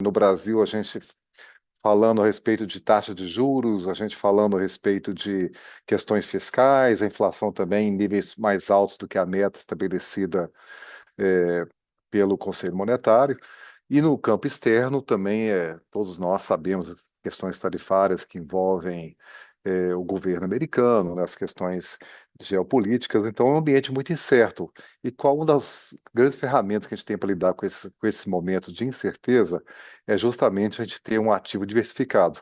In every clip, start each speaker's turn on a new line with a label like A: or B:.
A: no Brasil, a gente falando a respeito de taxa de juros, a gente falando a respeito de questões fiscais, a inflação também em níveis mais altos do que a meta estabelecida é, pelo Conselho Monetário. E no campo externo também, todos nós sabemos as questões tarifárias que envolvem o governo americano, né, as questões geopolíticas. Então, é um ambiente muito incerto. E qual uma das grandes ferramentas que a gente tem para lidar com esses momentos de incerteza é justamente a gente ter um ativo diversificado.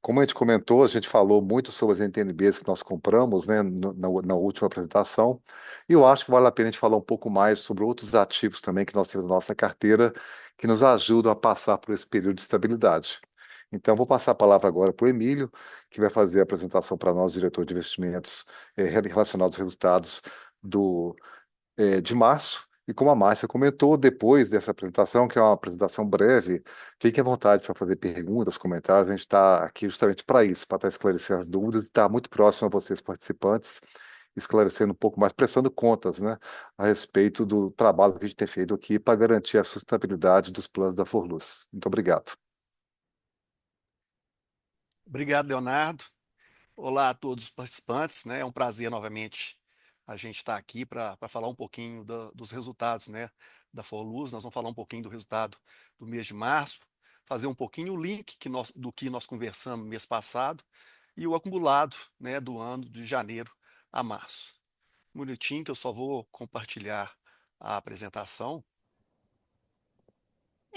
A: Como a gente comentou, a gente falou muito sobre as NTNBs que nós compramos, né, na última apresentação, e eu acho que vale a pena a gente falar um pouco mais sobre outros ativos também que nós temos na nossa carteira, que nos ajudam a passar por esse período de estabilidade. Então, vou passar a palavra agora para o Emílio, que vai fazer a apresentação para nós, diretor de investimentos, relacionados aos resultados do de março. E como a Márcia comentou, depois dessa apresentação, que é uma apresentação breve, fique à vontade para fazer perguntas, comentários. A gente está aqui justamente para isso, para estar esclarecendo as dúvidas e estar muito próximo a vocês, participantes, esclarecendo um pouco mais, prestando contas, né, a respeito do trabalho que a gente tem feito aqui para garantir a sustentabilidade dos planos da Forluz. Muito obrigado.
B: Obrigado, Leonardo. Olá a todos os participantes, né? É um prazer novamente a gente estar aqui para falar um pouquinho dos resultados, né, da Forluz. Nós vamos falar um pouquinho do resultado do mês de março, fazer um pouquinho o link do que nós conversamos no mês passado e o acumulado, né, do ano de janeiro a março. Um minutinho que eu só vou compartilhar a apresentação.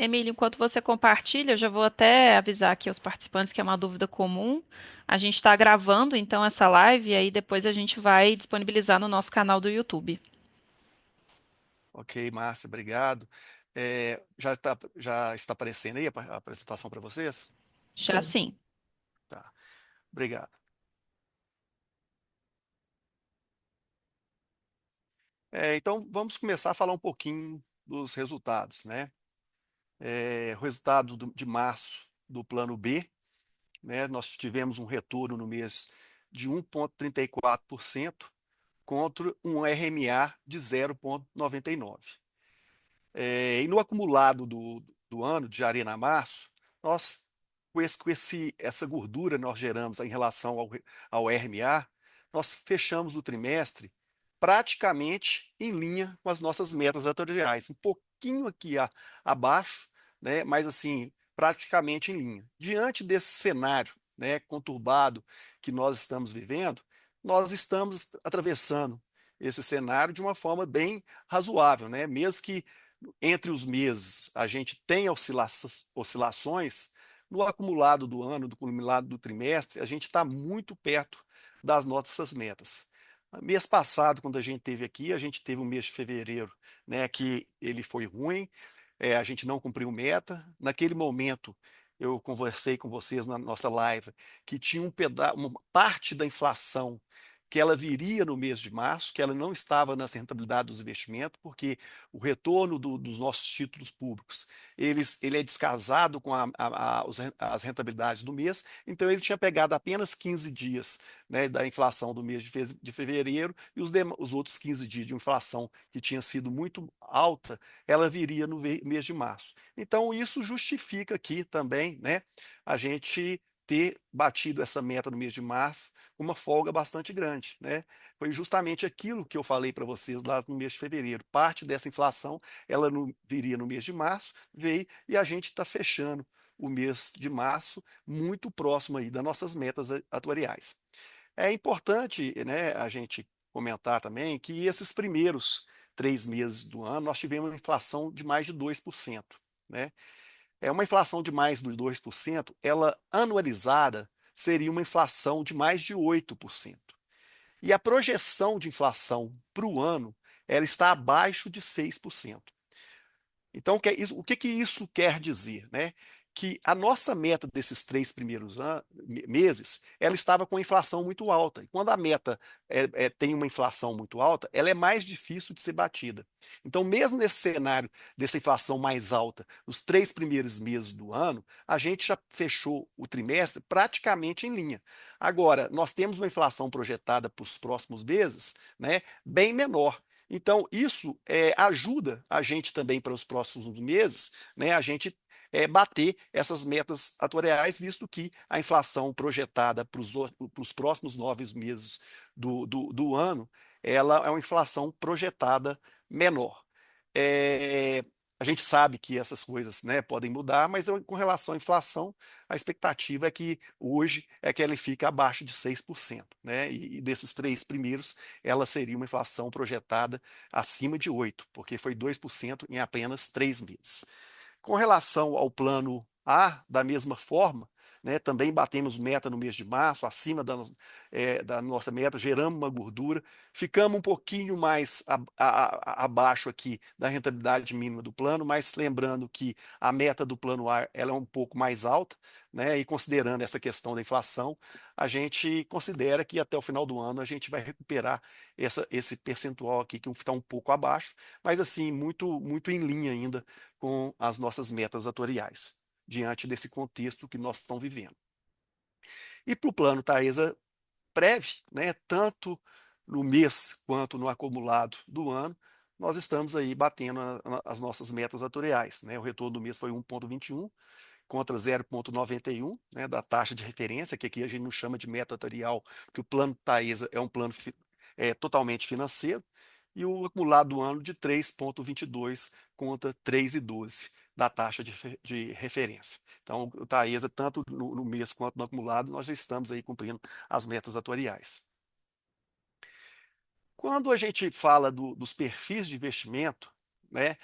C: Emílio, enquanto você compartilha, eu já vou até avisar aqui aos participantes que é uma dúvida comum. A gente está gravando então essa live e aí depois a gente vai disponibilizar no nosso canal do YouTube.
B: Ok, Márcia, obrigado. Já está aparecendo aí a apresentação para vocês?
C: Já sim.
B: Tá, obrigado. Então, vamos começar a falar um pouquinho dos resultados, né? O resultado de março do plano B, né? Nós tivemos um retorno no mês de 1,34% contra um RMA de 0,99. E no acumulado do ano, de janeiro a março, nós, essa gordura nós geramos em relação ao RMA, nós fechamos o trimestre praticamente em linha com as nossas metas atuariais, um pouquinho aqui abaixo, né, mas assim, praticamente em linha. Diante desse cenário, né, conturbado que nós estamos vivendo, nós estamos atravessando esse cenário de uma forma bem razoável, né? Mesmo que entre os meses a gente tem oscilações, no acumulado do ano, do acumulado do trimestre, a gente está muito perto das nossas metas. Mês passado, quando a gente teve aqui, a gente teve o mês de fevereiro, né, que ele foi ruim, a gente não cumpriu meta. Naquele momento, eu conversei com vocês na nossa live que tinha uma parte da inflação que ela viria no mês de março, que ela não estava na rentabilidade dos investimentos, porque o retorno dos nossos títulos públicos, ele é descasado com as rentabilidades do mês, então ele tinha pegado apenas 15 dias, né, da inflação do mês de fevereiro e os outros 15 dias de inflação que tinha sido muito alta, ela viria no mês de março. Então isso justifica aqui também, né, a gente ter batido essa meta no mês de março com uma folga bastante grande, né? Foi justamente aquilo que eu falei para vocês lá no mês de fevereiro. Parte dessa inflação, ela não viria no mês de março, veio e a gente está fechando o mês de março muito próximo aí das nossas metas atuariais. É importante, né, a gente comentar também que esses primeiros 3 meses do ano nós tivemos uma inflação de mais de 2%, né? Uma inflação de mais de 2%, ela anualizada seria uma inflação de mais de 8%. E a projeção de inflação para o ano, ela está abaixo de 6%. Então, o que que isso quer dizer, né? Que a nossa meta desses 3 primeiros meses, ela estava com a inflação muito alta. E quando a meta tem uma inflação muito alta, ela é mais difícil de ser batida. Então, mesmo nesse cenário dessa inflação mais alta, nos 3 primeiros meses do ano, a gente já fechou o trimestre praticamente em linha. Agora, nós temos uma inflação projetada para os próximos meses, né, bem menor. Então, isso ajuda a gente também para os próximos meses, né, a gente bater essas metas atuariais, visto que a inflação projetada para os próximos 9 meses do ano, ela é uma inflação projetada menor. É, a gente sabe que essas coisas, né, podem mudar, mas com relação à inflação, a expectativa é que hoje é que ela fique abaixo de 6%, né? E desses três primeiros, ela seria uma inflação projetada acima de 8%, porque foi 2% em apenas 3 meses. Com relação ao plano A, da mesma forma, né, também batemos meta no mês de março, acima da nossa meta, geramos uma gordura, ficamos um pouquinho mais abaixo aqui da rentabilidade mínima do plano, mas lembrando que a meta do plano A ela é um pouco mais alta, né, e considerando essa questão da inflação, a gente considera que até o final do ano a gente vai recuperar esse percentual aqui que está um pouco abaixo, mas assim, muito, muito em linha ainda com as nossas metas atuariais, diante desse contexto que nós estamos vivendo. E para o plano Taesa Prev, né, tanto no mês quanto no acumulado do ano, nós estamos aí batendo as nossas metas atuariais, né? O retorno do mês foi 1,21 contra 0,91, né, da taxa de referência, que aqui a gente não chama de meta atuarial, porque o plano Taesa é um plano totalmente financeiro, e o acumulado do ano de 3,22 contra 3,12 da taxa de referência. Então, o Taesa, tanto no mês quanto no acumulado, nós já estamos aí cumprindo as metas atuariais. Quando a gente fala dos perfis de investimento, né,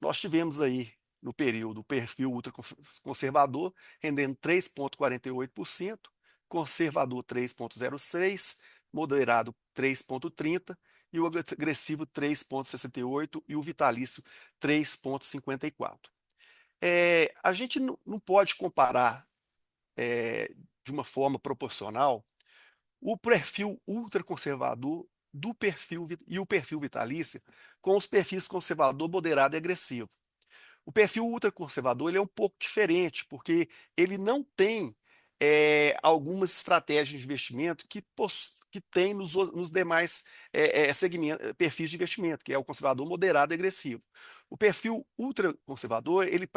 B: nós tivemos aí no período o perfil ultraconservador rendendo 3,48%, conservador 3,06%, moderado 3,30% e o agressivo 3,68% e o vitalício 3,54%. A gente não pode comparar de uma forma proporcional o perfil ultraconservador e o perfil vitalício com os perfis conservador, moderado e agressivo. O perfil ultraconservador ele é um pouco diferente, porque ele não tem algumas estratégias de investimento que tem nos demais perfis de investimento, que é o conservador, moderado e agressivo. O perfil ultraconservador, ele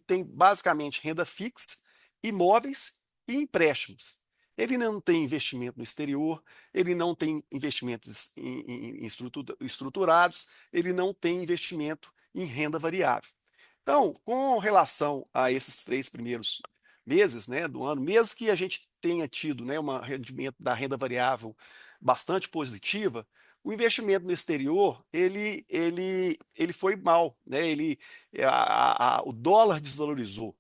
B: tem basicamente renda fixa, imóveis e empréstimos. Ele não tem investimento no exterior, ele não tem investimentos estruturados, ele não tem investimento em renda variável. Então, com relação a esses 3 primeiros meses, né, do ano, mesmo que a gente tenha tido, né, um rendimento da renda variável bastante positiva, o investimento no exterior ele foi mal, né? O dólar desvalorizou.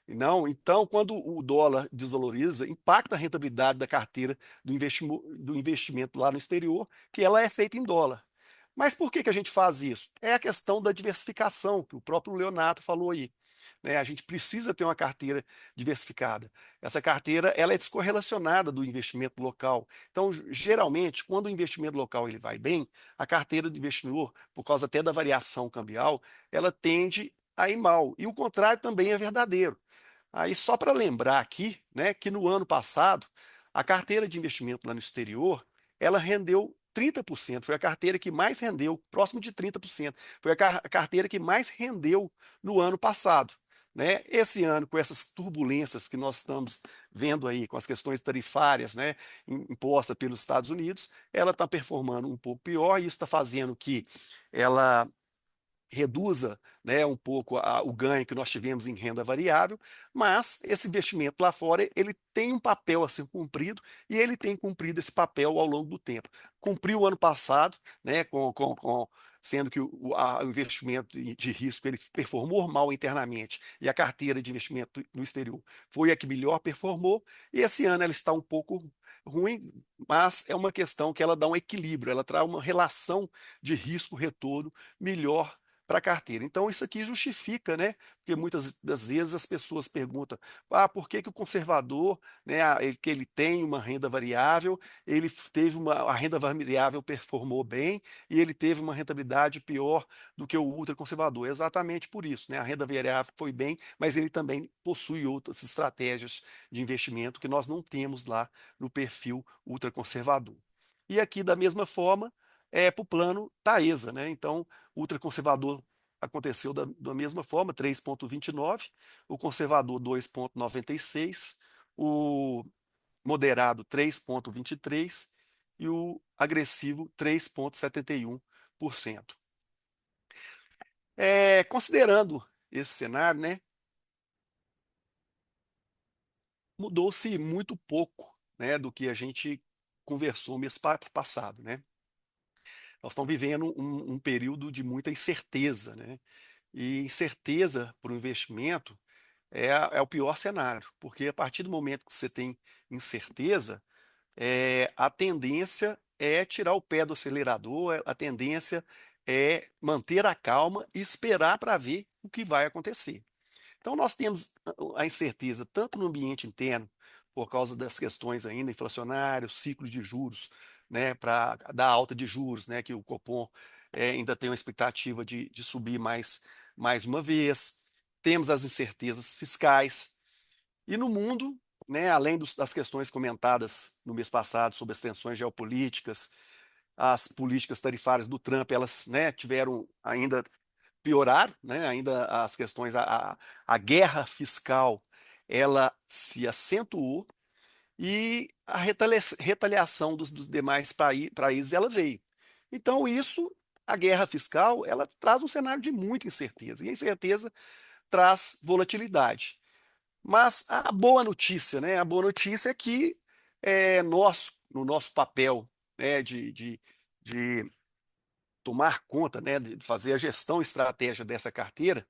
B: Não, então, quando o dólar desvaloriza, impacta a rentabilidade da carteira do investimento lá no exterior, que ela é feita em dólar. Mas por que a gente faz isso? É a questão da diversificação, que o próprio Leonardo falou aí, né? A gente precisa ter uma carteira diversificada. Essa carteira ela é descorrelacionada do investimento local. Então, geralmente, quando o investimento local ele vai bem, a carteira do investidor, por causa até da variação cambial, ela tende a ir mal. E o contrário também é verdadeiro. Aí, só para lembrar aqui, né, que no ano passado, a carteira de investimento lá no exterior, ela rendeu 30%, foi a carteira que mais rendeu, próximo de 30%. Foi a carteira que mais rendeu no ano passado. Né? Esse ano, com essas turbulências que nós estamos vendo aí, com as questões tarifárias, né, impostas pelos Estados Unidos, ela está performando um pouco pior, e isso está fazendo que ela reduza, né, um pouco o ganho que nós tivemos em renda variável, mas esse investimento lá fora ele tem um papel a ser cumprido e ele tem cumprido esse papel ao longo do tempo. Cumpriu o ano passado, né, sendo que o investimento de risco ele performou mal internamente e a carteira de investimento no exterior foi a que melhor performou, e esse ano ela está um pouco ruim, mas é uma questão que ela dá um equilíbrio, ela traz uma relação de risco-retorno melhor para a carteira. Então, isso aqui justifica, né? Porque muitas das vezes as pessoas perguntam: por que que o conservador, né, que ele tem uma renda variável, ele teve a renda variável performou bem e ele teve uma rentabilidade pior do que o ultraconservador? É exatamente por isso, né? A renda variável foi bem, mas ele também possui outras estratégias de investimento que nós não temos lá no perfil ultraconservador. E aqui, da mesma forma, para o plano Taesa, né? Então, ultraconservador aconteceu da mesma forma, 3,29, o conservador 2,96, o moderado 3,23 e o agressivo 3,71%. Considerando esse cenário, né, mudou-se muito pouco, né, do que a gente conversou mês passado, né? Nós estamos vivendo um período de muita incerteza, né? E incerteza para o investimento é o pior cenário, porque a partir do momento que você tem incerteza, a tendência é tirar o pé do acelerador, a tendência é manter a calma e esperar para ver o que vai acontecer. Então, nós temos a incerteza tanto no ambiente interno, por causa das questões ainda inflacionárias, ciclos de juros, né, para dar alta de juros, né, que o Copom ainda tem uma expectativa de subir mais uma vez. Temos as incertezas fiscais. E no mundo, né, além das questões comentadas no mês passado sobre as tensões geopolíticas, as políticas tarifárias do Trump, elas, né, tiveram ainda piorar, né, ainda as questões, a guerra fiscal, ela se acentuou e a retaliação dos demais países, ela veio. Então isso, a guerra fiscal, ela traz um cenário de muita incerteza, e a incerteza traz volatilidade. Mas a boa notícia, né, a boa notícia é que nós, no nosso papel, né, de tomar conta, né, de fazer a gestão estratégica dessa carteira,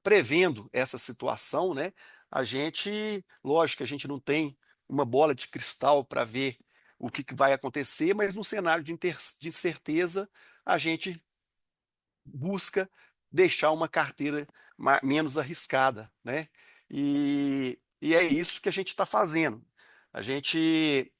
B: prevendo essa situação, né, lógico que a gente não tem uma bola de cristal para ver o que vai acontecer, mas no cenário de incerteza, a gente busca deixar uma carteira menos arriscada, né? E é isso que a gente está fazendo. A gente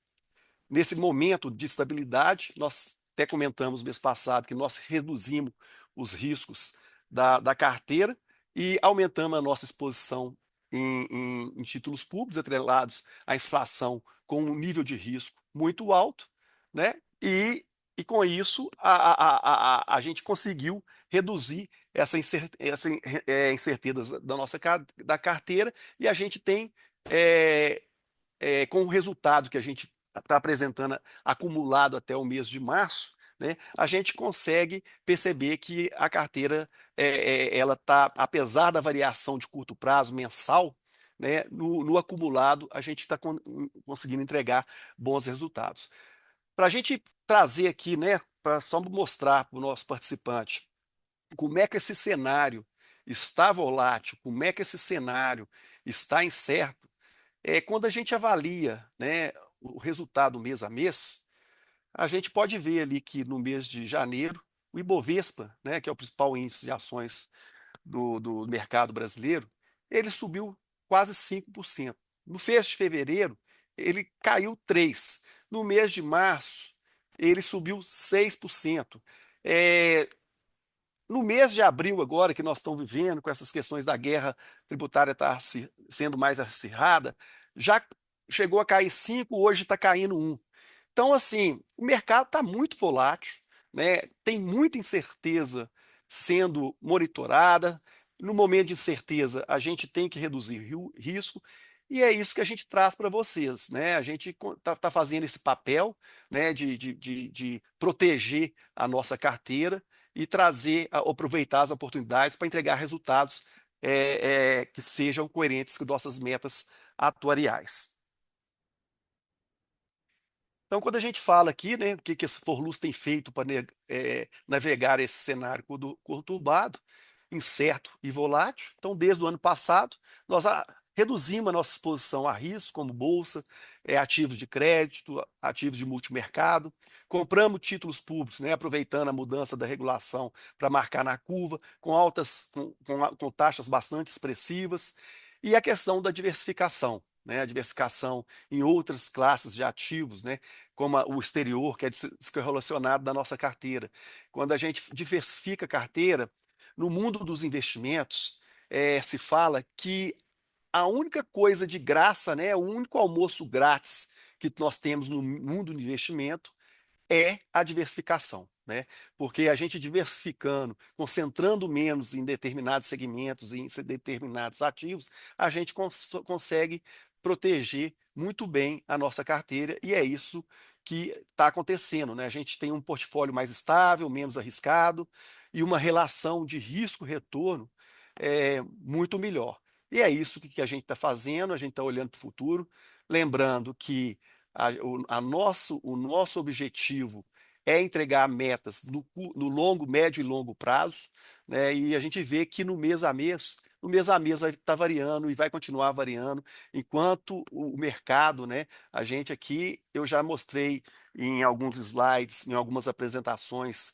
B: Nesse momento de estabilidade, nós até comentamos mês passado que nós reduzimos os riscos da carteira e aumentamos a nossa exposição em títulos públicos atrelados à inflação com um nível de risco muito alto, né? E com isso a gente conseguiu reduzir essa incerteza da nossa da carteira e a gente tem é, com o resultado que a gente está apresentando acumulado até o mês de março, né, a gente consegue perceber que a carteira, ela está, apesar da variação de curto prazo mensal, né, no acumulado a gente está conseguindo entregar bons resultados. Para a gente trazer aqui, né, para só mostrar para o nosso participante como é que esse cenário está volátil, como é que esse cenário está incerto, quando a gente avalia, né, o resultado mês a mês, a gente pode ver ali que no mês de janeiro, o Ibovespa, né, que é o principal índice de ações do mercado brasileiro, ele subiu quase 5%. No mês de fevereiro, ele caiu 3%. No mês de março, ele subiu 6%. É, no mês de abril, agora que nós estamos vivendo, com essas questões da guerra tributária estar sendo mais acirrada, já chegou a cair 5, hoje está caindo 1. Então, assim, o mercado está muito volátil, né? Tem muita incerteza sendo monitorada. No momento de incerteza, a gente tem que reduzir risco, e é isso que a gente traz para vocês, né? A gente está fazendo esse papel, né, de proteger a nossa carteira e aproveitar as oportunidades para entregar resultados que sejam coerentes com nossas metas atuariais. Então, quando a gente fala aqui, né, o que esse Forluz tem feito para navegar esse cenário conturbado, incerto e volátil, então, desde o ano passado, nós reduzimos a nossa exposição a risco, como bolsa, ativos de crédito, ativos de multimercado, compramos títulos públicos, né, aproveitando a mudança da regulação para marcar na curva, com taxas bastante expressivas, e a questão da diversificação, né, a diversificação em outras classes de ativos, né, como o exterior, que é descorrelacionado da nossa carteira. Quando a gente diversifica a carteira, no mundo dos investimentos, se fala que a única coisa de graça, né, o único almoço grátis que nós temos no mundo do investimento é a diversificação. né? Porque a gente diversificando, concentrando menos em determinados segmentos e em determinados ativos, a gente consegue proteger muito bem a nossa carteira e é isso que está acontecendo, né? A gente tem um portfólio mais estável, menos arriscado e uma relação de risco-retorno muito melhor. E é isso que a gente está fazendo, a gente está olhando para o futuro, lembrando que o nosso objetivo é entregar metas no longo, médio e longo prazo, né? E a gente vê que no mês a mês vai estar variando e vai continuar variando, enquanto o mercado, né? A gente aqui, eu já mostrei em alguns slides, em algumas apresentações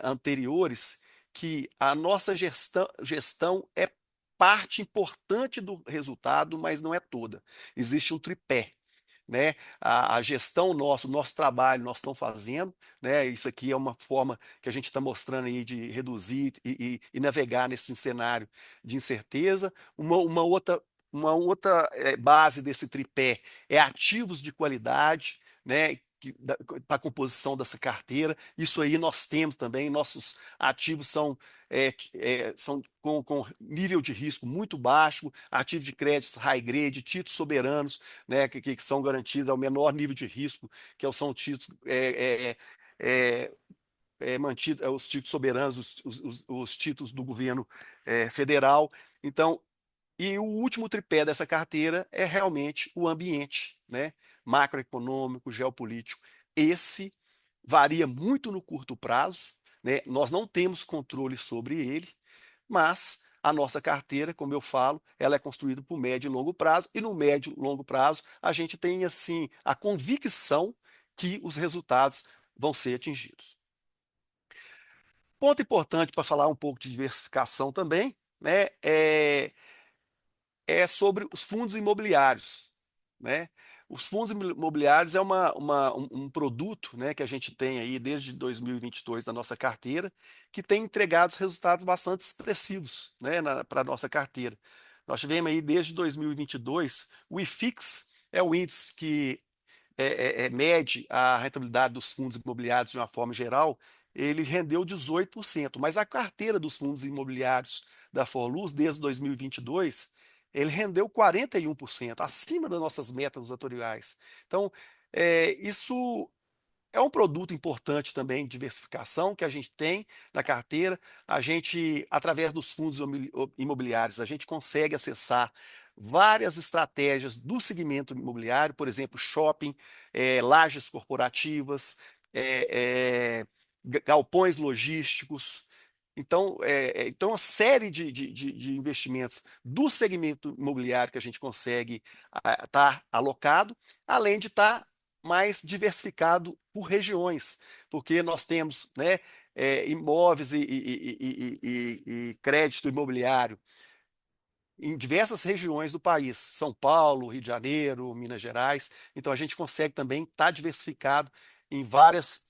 B: anteriores, que a nossa gestão é parte importante do resultado, mas não é toda. Existe um tripé, né? A gestão nossa, o nosso trabalho, nós estamos fazendo, né? Isso aqui é uma forma que a gente está mostrando aí de reduzir e navegar nesse cenário de incerteza. Uma outra base desse tripé é ativos de qualidade, né? Para a composição dessa carteira. Isso aí nós temos também, nossos ativos são com nível de risco muito baixo, ativos de crédito high grade, títulos soberanos, né, que são garantidos ao menor nível de risco, são títulos mantidos, os títulos soberanos, os títulos do governo federal. Então, e o último tripé dessa carteira é realmente o ambiente, né, macroeconômico, geopolítico. Esse varia muito no curto prazo, né? Nós não temos controle sobre ele, mas a nossa carteira, como eu falo, ela é construída por médio e longo prazo, e no médio e longo prazo a gente tem assim a convicção que os resultados vão ser atingidos. Ponto importante para falar um pouco de diversificação também, né, é sobre os fundos imobiliários, né? Os fundos imobiliários é um produto, né, que a gente tem aí desde 2022 na nossa carteira, que tem entregado resultados bastante expressivos, né, para a nossa carteira. Nós tivemos aí desde 2022, o IFIX é o índice que mede a rentabilidade dos fundos imobiliários de uma forma geral, ele rendeu 18%, mas a carteira dos fundos imobiliários da Forluz, desde 2022, ele rendeu 41%, acima das nossas metas atuariais. Então, isso é um produto importante também de diversificação que a gente tem na carteira. A gente, através dos fundos imobiliários, a gente consegue acessar várias estratégias do segmento imobiliário, por exemplo, shopping, lajes corporativas, galpões logísticos. Então, uma série de investimentos do segmento imobiliário que a gente consegue estar alocado, além de estar mais diversificado por regiões, porque nós temos, né, imóveis e crédito imobiliário em diversas regiões do país, São Paulo, Rio de Janeiro, Minas Gerais. Então a gente consegue também estar diversificado em vários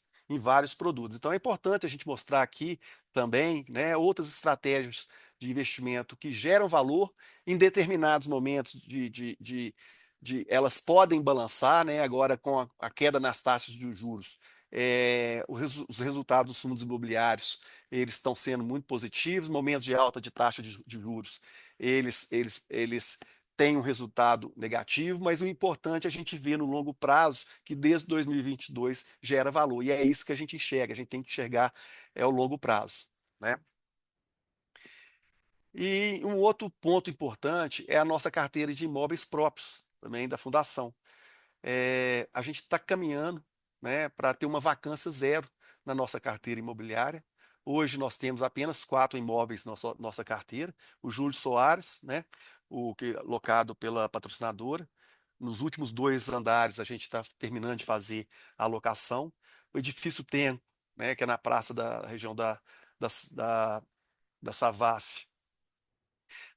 B: produtos. Então é importante a gente mostrar aqui também, né, outras estratégias de investimento que geram valor em determinados momentos elas podem balançar, né, agora com a queda nas taxas de juros. Os resultados dos fundos imobiliários eles estão sendo muito positivos, momentos de alta de taxa de juros eles têm um resultado negativo, mas o importante é a gente ver no longo prazo que desde 2022 gera valor. E é isso que a gente enxerga, a gente tem que enxergar o longo prazo, né? E um outro ponto importante é a nossa carteira de imóveis próprios, também da fundação. A gente está caminhando, né, para ter uma vacância zero na nossa carteira imobiliária. Hoje nós temos apenas 4 imóveis na nossa carteira. O Júlio Soares, né, locado pela patrocinadora. Nos últimos 2 andares a gente está terminando de fazer a locação. O edifício Tenco, né, que é na praça da região da, da Savassi.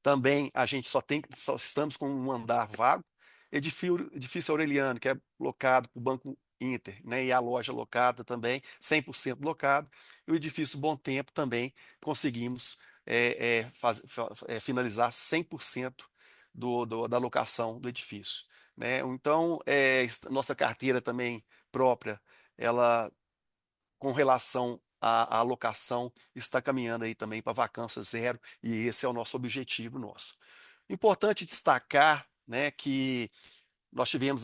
B: Também a gente só estamos com um andar vago. Edifício Aureliano, que é locado para o Banco Inter, né? E a loja locada também, 100% locado. E o edifício Bom Tempo também conseguimos finalizar 100% da locação do edifício, né? Então, nossa carteira também própria, ela com relação à alocação, está caminhando aí também para vacância zero, e esse é o nosso objetivo nosso. Importante destacar, né, que nós tivemos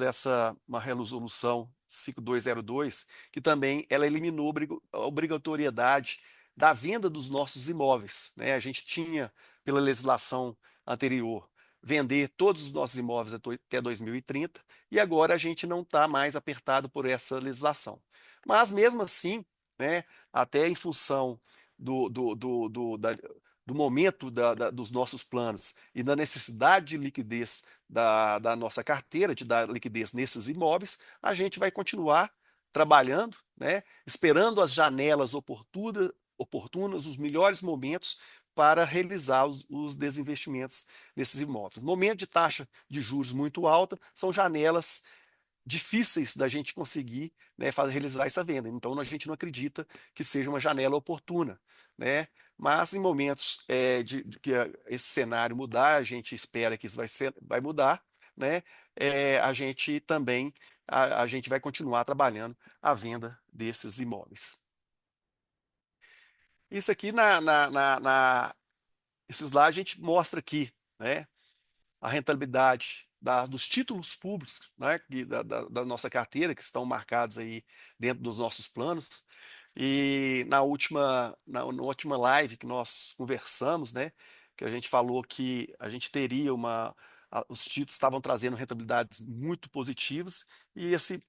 B: uma resolução 5202, que também ela eliminou a obrigatoriedade da venda dos nossos imóveis, né? A gente tinha, pela legislação anterior, vender todos os nossos imóveis até 2030, e agora a gente não está mais apertado por essa legislação. Mas mesmo assim, né, até em função do, do, do, do, da- do momento dos nossos planos e da necessidade de liquidez da nossa carteira, de dar liquidez nesses imóveis, a gente vai continuar trabalhando, né, esperando as janelas oportunas, os melhores momentos para realizar os desinvestimentos nesses imóveis. Momento de taxa de juros muito alta são janelas difíceis da gente conseguir, né, realizar essa venda. Então a gente não acredita que seja uma janela oportuna, né? Mas em momentos de que esse cenário mudar, a gente espera que isso vai mudar, né? A gente também a gente vai continuar trabalhando a venda desses imóveis. Isso aqui esses lá a gente mostra aqui, né? A rentabilidade dos títulos públicos, né, da nossa carteira, que estão marcados aí dentro dos nossos planos. E na última live que nós conversamos, né, que a gente falou que a gente teria os títulos estavam trazendo rentabilidades muito positivas, e esse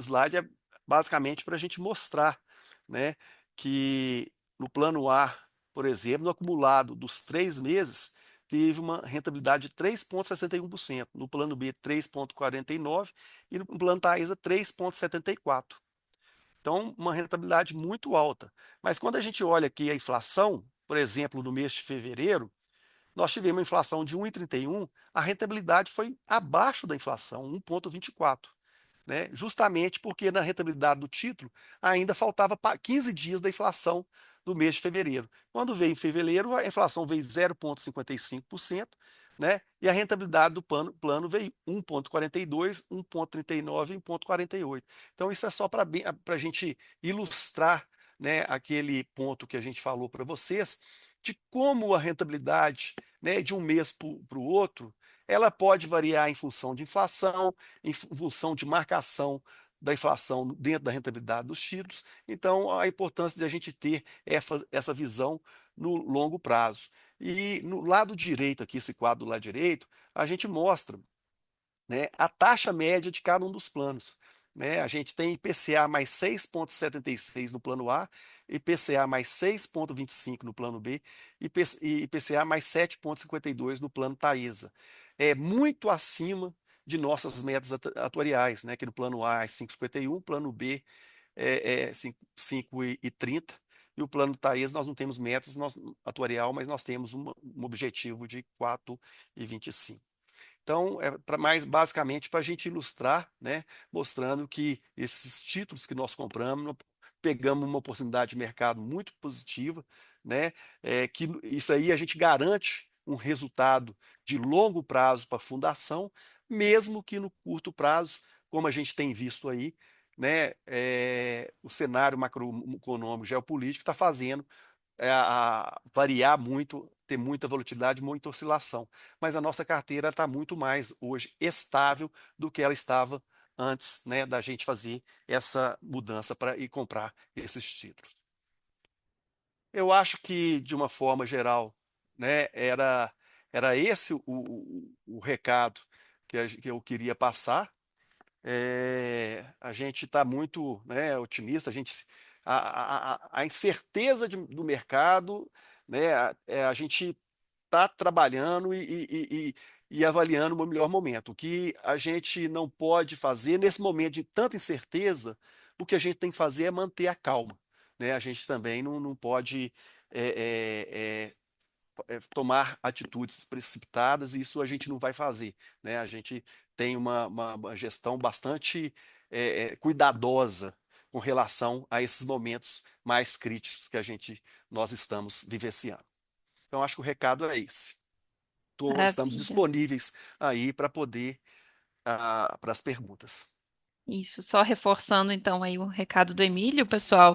B: slide é basicamente para a gente mostrar, né, que no plano A, por exemplo, no acumulado dos 3 meses, teve uma rentabilidade de 3,61%, no plano B 3,49% e no plano Taesa 3,74%. Então, uma rentabilidade muito alta. Mas quando a gente olha aqui a inflação, por exemplo, no mês de fevereiro, nós tivemos uma inflação de 1,31, a rentabilidade foi abaixo da inflação, 1,24, né? Justamente porque na rentabilidade do título ainda faltava 15 dias da inflação do mês de fevereiro. Quando veio em fevereiro, a inflação veio 0,55%, né? E a rentabilidade do plano veio 1,42, 1,39 e 1,48. Então, isso é só para a gente ilustrar, né, aquele ponto que a gente falou para vocês, de como a rentabilidade, né, de um mês para o outro, ela pode variar em função de inflação, em função de marcação da inflação dentro da rentabilidade dos títulos. Então, a importância de a gente ter essa visão no longo prazo. E no lado direito, aqui, esse quadro do lado direito, a gente mostra, né, a taxa média de cada um dos planos. Né? A gente tem IPCA mais 6,76 no plano A, IPCA mais 6,25 no plano B e IPCA mais 7,52 no plano Taesa. É muito acima de nossas metas atuariais, né? Que no plano A é 5,51, plano B é 5,30 e o plano Taesa nós não temos metas atuarial, mas nós temos um objetivo de 4,25. Então, é mais basicamente para a gente ilustrar, né, mostrando que esses títulos que nós compramos, nós pegamos uma oportunidade de mercado muito positiva, né, que isso aí a gente garante um resultado de longo prazo para a fundação, mesmo que no curto prazo, como a gente tem visto aí, né, o cenário macroeconômico geopolítico está fazendo variar muito, ter muita volatilidade, muita oscilação. Mas a nossa carteira está muito mais hoje estável do que ela estava antes, né, da gente fazer essa mudança para ir comprar esses títulos. Eu acho que, de uma forma geral, né, era esse o recado que eu queria passar. A gente está muito, né, otimista, a incerteza do mercado, né, a gente está trabalhando e avaliando o melhor momento. O que a gente não pode fazer nesse momento de tanta incerteza, o que a gente tem que fazer é manter a calma. Né? A gente também não pode é, é, é, tomar atitudes precipitadas, e isso a gente não vai fazer, né? A gente tem uma gestão bastante cuidadosa com relação a esses momentos mais críticos que nós estamos vivenciando. Então, acho que o recado é esse. Estamos
C: Maravilha.
B: disponíveis aí para poder para as perguntas.
C: Isso, só reforçando então aí o recado do Emílio, pessoal.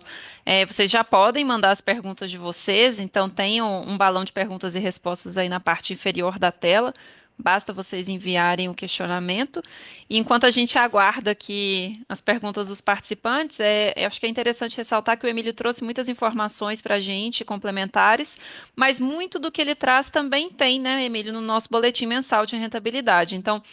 C: Vocês já podem mandar as perguntas de vocês, então tenham um balão de perguntas e respostas aí na parte inferior da tela. Basta vocês enviarem o questionamento. E enquanto a gente aguarda aqui as perguntas dos participantes, eu acho que é interessante ressaltar que o Emílio trouxe muitas informações para a gente, complementares, mas muito do que ele traz também tem, né, Emílio, no nosso boletim mensal de rentabilidade. Então,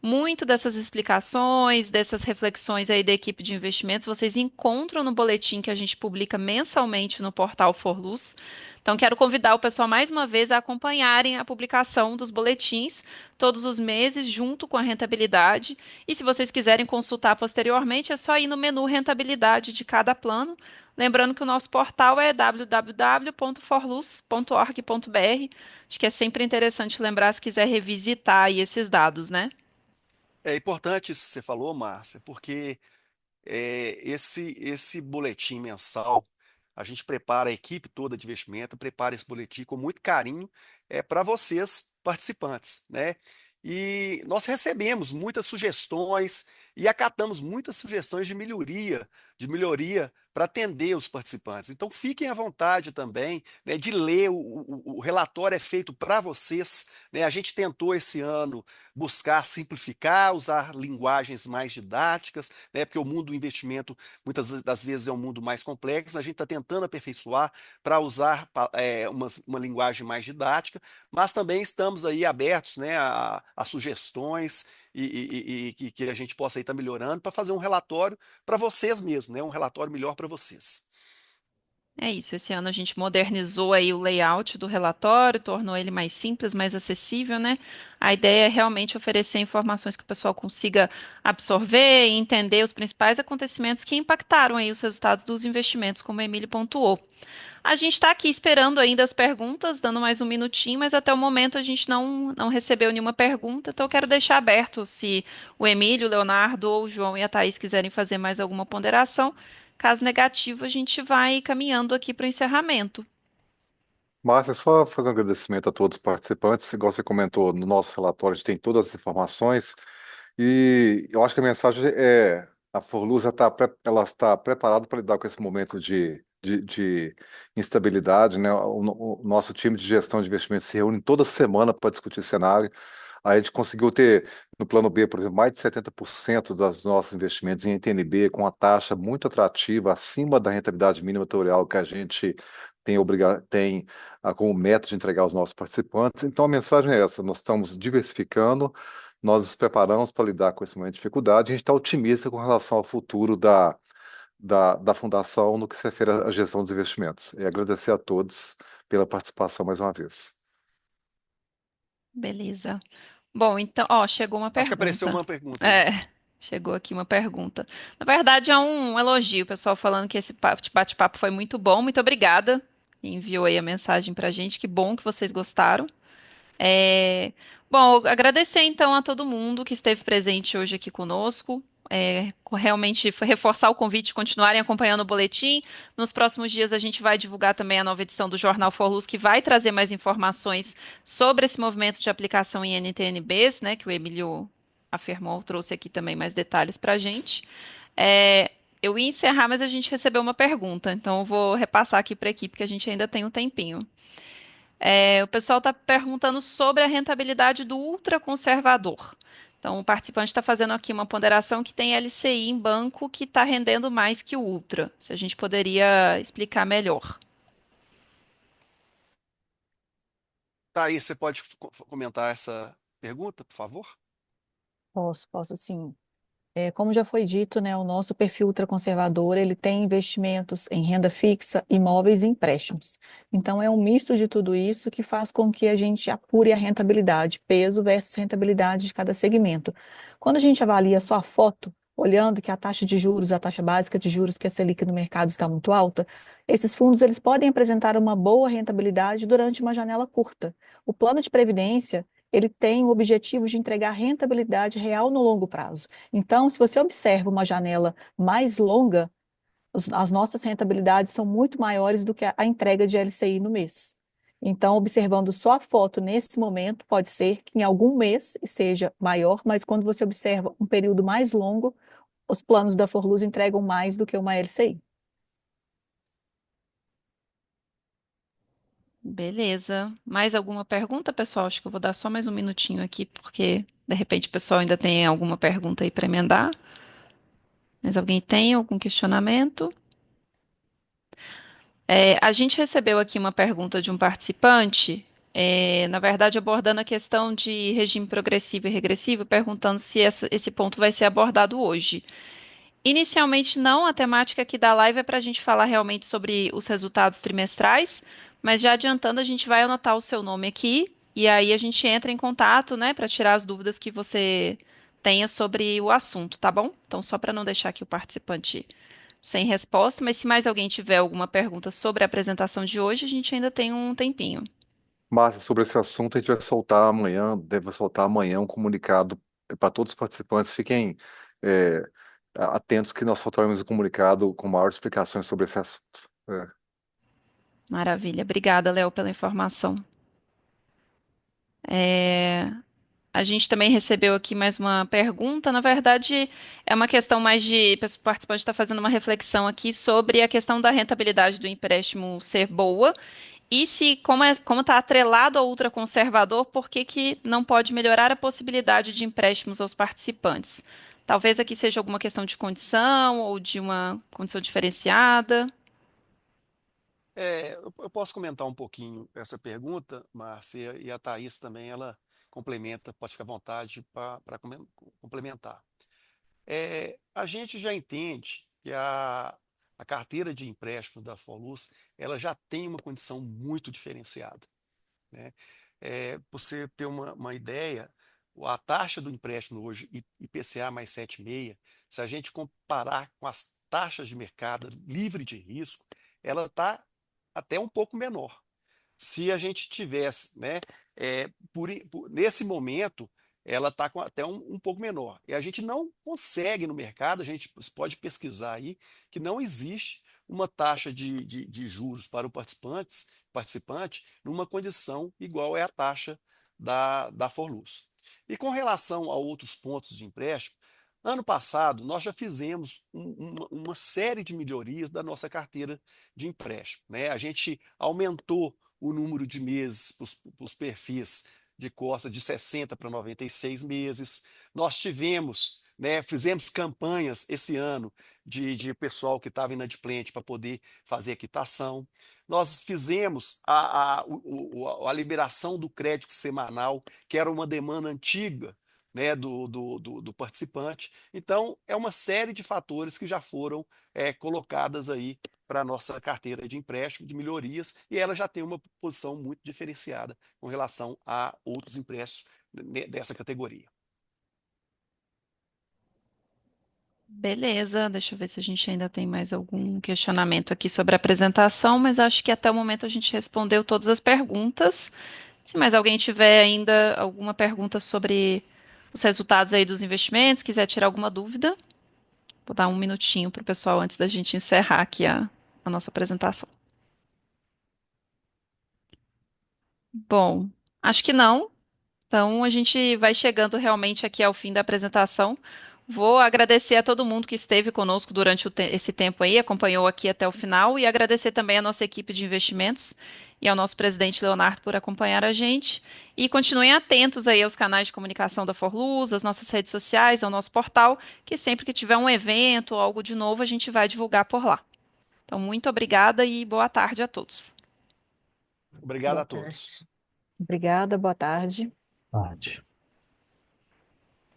C: muito dessas explicações, dessas reflexões aí da equipe de investimentos, vocês encontram no boletim que a gente publica mensalmente no portal Forluz. Então, quero convidar o pessoal mais uma vez a acompanharem a publicação dos boletins todos os meses, junto com a rentabilidade. E se vocês quiserem consultar posteriormente, é só ir no menu rentabilidade de cada plano. Lembrando que o nosso portal é www.forluz.org.br. Acho que é sempre interessante lembrar se quiser revisitar aí esses dados, né?
B: É importante isso que você falou, Márcia, porque esse boletim mensal, a gente prepara, a equipe toda de investimento, prepara esse boletim com muito carinho para vocês, participantes, né? E nós recebemos muitas sugestões e acatamos muitas sugestões de melhoria para atender os participantes. Então fiquem à vontade também, né, de ler, o relatório é feito para vocês, né? A gente tentou esse ano buscar simplificar, usar linguagens mais didáticas, né? Porque o mundo do investimento muitas das vezes é um mundo mais complexo. A gente está tentando aperfeiçoar para usar uma linguagem mais didática, mas também estamos aí abertos, né, a sugestões e que a gente possa estar melhorando para fazer um relatório para vocês mesmos, né? Um relatório melhor para vocês.
C: É isso, esse ano a gente modernizou aí o layout do relatório, tornou ele mais simples, mais acessível, né? A ideia é realmente oferecer informações que o pessoal consiga absorver e entender os principais acontecimentos que impactaram aí os resultados dos investimentos, como o Emílio pontuou. A gente está aqui esperando ainda as perguntas, dando mais um minutinho, mas até o momento a gente não recebeu nenhuma pergunta, então eu quero deixar aberto se o Emílio, o Leonardo ou o João e a Thaís quiserem fazer mais alguma ponderação. Caso negativo, a gente vai caminhando aqui para o encerramento.
A: Márcia, só fazer um agradecimento a todos os participantes. Igual você comentou, no nosso relatório a gente tem todas as informações e eu acho que a mensagem é a Forluz ela está preparada para lidar com esse momento de instabilidade, né? O nosso time de gestão de investimentos se reúne toda semana para discutir cenário. A gente conseguiu ter, no plano B, por exemplo, mais de 70% dos nossos investimentos em NTN-B com uma taxa muito atrativa, acima da rentabilidade mínima tutorial que a gente tem como meta de entregar aos nossos participantes. Então, a mensagem é essa: nós estamos diversificando, nós nos preparamos para lidar com esse momento de dificuldade, e a gente está otimista com relação ao futuro da fundação no que se refere à gestão dos investimentos. E agradecer a todos pela participação mais uma vez.
C: Beleza. Bom, então, ó, chegou uma
B: Acho que apareceu
C: pergunta.
B: uma pergunta aí.
C: É, chegou aqui uma pergunta. Na verdade, é um elogio, o pessoal falando que esse bate-papo foi muito bom. Muito obrigada. Enviou aí a mensagem pra gente. Que bom que vocês gostaram. É, Bom, agradecer então a todo mundo que esteve presente hoje aqui conosco. Realmente reforçar o convite de continuarem acompanhando o boletim. Nos próximos dias a gente vai divulgar também a nova edição do Jornal Forluz, que vai trazer mais informações sobre esse movimento de aplicação em NTNBs, né, que o Emílio afirmou, trouxe aqui também mais detalhes para a gente. Eu ia encerrar, mas a gente recebeu uma pergunta, então eu vou repassar aqui para a equipe, que a gente ainda tem um tempinho. O pessoal está perguntando sobre a rentabilidade do ultraconservador. Então, o participante está fazendo aqui uma ponderação que tem LCI em banco que está rendendo mais que o ultra. Se a gente poderia explicar melhor.
B: Tá aí, você pode comentar essa pergunta, por favor?
D: Posso sim. Como já foi dito, né, o nosso perfil ultraconservador, ele tem investimentos em renda fixa, imóveis e empréstimos. Então, é um misto de tudo isso que faz com que a gente apure a rentabilidade, peso versus rentabilidade de cada segmento. Quando a gente avalia só a foto, olhando que a taxa de juros, a taxa básica de juros, que é a Selic no mercado está muito alta, esses fundos eles podem apresentar uma boa rentabilidade durante uma janela curta. O plano de previdência ele tem o objetivo de entregar rentabilidade real no longo prazo. Então, se você observa uma janela mais longa, as nossas rentabilidades são muito maiores do que a entrega de LCI no mês. Então, observando só a foto nesse momento, pode ser que em algum mês seja maior, mas quando você observa um período mais longo, os planos da Forluz entregam mais do que uma LCI.
C: Beleza. Mais alguma pergunta, pessoal? Acho que eu vou dar só mais um minutinho aqui, porque de repente o pessoal ainda tem alguma pergunta aí para emendar. Mas alguém tem algum questionamento? A gente recebeu aqui uma pergunta de um participante, na verdade abordando a questão de regime progressivo e regressivo, perguntando se esse ponto vai ser abordado hoje. Inicialmente não, a temática aqui da live é para a gente falar realmente sobre os resultados trimestrais, mas já adiantando, a gente vai anotar o seu nome aqui e aí a gente entra em contato, né, para tirar as dúvidas que você tenha sobre o assunto, tá bom? Então, só para não deixar aqui o participante sem resposta, mas se mais alguém tiver alguma pergunta sobre a apresentação de hoje, a gente ainda tem um tempinho.
A: Márcia, sobre esse assunto, a gente vai soltar amanhã, deve soltar amanhã um comunicado para todos os participantes. Fiquem é, atentos que nós soltaremos um comunicado com maiores explicações sobre esse assunto.
C: Maravilha. Obrigada, Léo, pela informação. A gente também recebeu aqui mais uma pergunta. Na verdade, é uma questão mais de. O participante está fazendo uma reflexão aqui sobre a questão da rentabilidade do empréstimo ser boa e se, como está atrelado ao ultraconservador, por que que não pode melhorar a possibilidade de empréstimos aos participantes? Talvez aqui seja alguma questão de condição ou de uma condição diferenciada.
B: Eu posso comentar um pouquinho essa pergunta, Márcia, e a Thaís também, ela complementa, pode ficar à vontade para complementar. A gente já entende que a carteira de empréstimo da Forluz, ela já tem uma condição muito diferenciada, né? Pra você ter uma ideia, a taxa do empréstimo hoje, IPCA mais 7,6, se a gente comparar com as taxas de mercado livre de risco, ela está até um pouco menor. Se a gente tivesse, né, nesse momento, ela está até um pouco menor. E a gente não consegue no mercado, a gente pode pesquisar aí, que não existe uma taxa de juros para o participante numa condição igual é a taxa da Forluz. E com relação a outros pontos de empréstimo, ano passado nós já fizemos uma série de melhorias da nossa carteira de empréstimo, né? A gente aumentou o número de meses para os perfis de costa de 60 para 96 meses. Nós tivemos, né, fizemos campanhas esse ano de pessoal que estava inadimplente para poder fazer a quitação. Nós fizemos a liberação do crédito semanal, que era uma demanda antiga, né, do participante. Então, é uma série de fatores que já foram colocadas aí para a nossa carteira de empréstimo, de melhorias, e ela já tem uma posição muito diferenciada com relação a outros empréstimos dessa categoria.
C: Beleza, deixa eu ver se a gente ainda tem mais algum questionamento aqui sobre a apresentação, mas acho que até o momento a gente respondeu todas as perguntas. Se mais alguém tiver ainda alguma pergunta sobre os resultados aí dos investimentos, quiser tirar alguma dúvida, vou dar um minutinho para o pessoal antes da gente encerrar aqui a nossa apresentação. Bom, acho que não. Então, a gente vai chegando realmente aqui ao fim da apresentação. Vou agradecer a todo mundo que esteve conosco durante esse tempo aí, acompanhou aqui até o final, e agradecer também a nossa equipe de investimentos e ao nosso presidente Leonardo por acompanhar a gente. E continuem atentos aí aos canais de comunicação da Forluz, às nossas redes sociais, ao nosso portal, que sempre que tiver um evento ou algo de novo, a gente vai divulgar por lá. Então, muito obrigada e boa tarde a todos.
B: Obrigado
D: Boa
B: a todos.
D: tarde. Obrigada, boa tarde.
E: Tarde.